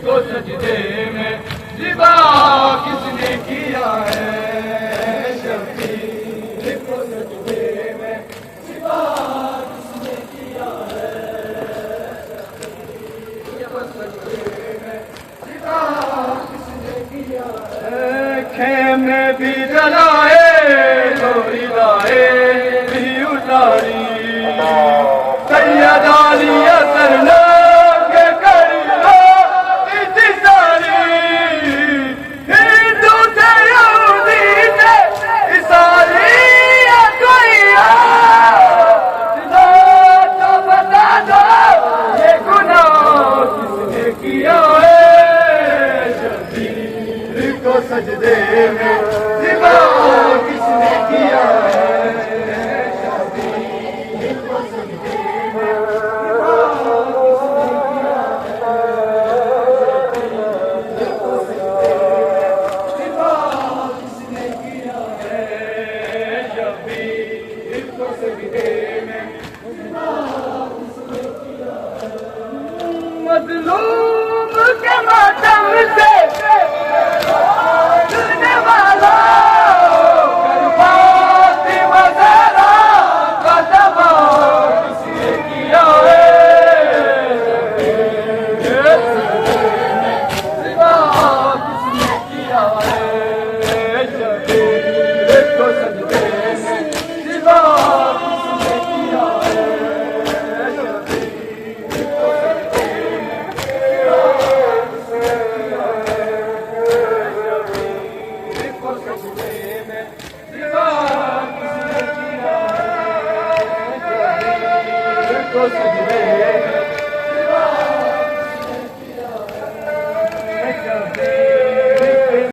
کو سجدے میں زبا کس نے کیا ہے؟ شبیر کو سجدے میں زبا کس نے کیا ہے؟ شبیر کو سجدے میں زبا کس نے کیا ہے؟ خیمے بھی جلائے ڈوری لائے بھی اتاری سید علی اثر کے کریو انتظاری ہندو تھے یہودی تھے عیسائی یا کوئی تو بتا دو یہ گناہ کس نے کیا ہے؟ شبیر کو سجدے میں زبا کس نے کیا ہے؟ مظلوم کے ماتم سے جلنے والا فاطمہ زہرا کا تباہ کس نے کیا ہے؟ زبا کس نے کیا ہے؟ شبیر کو سجدے میں زبا کس نے کیا ہے؟ شبیر کو سجدے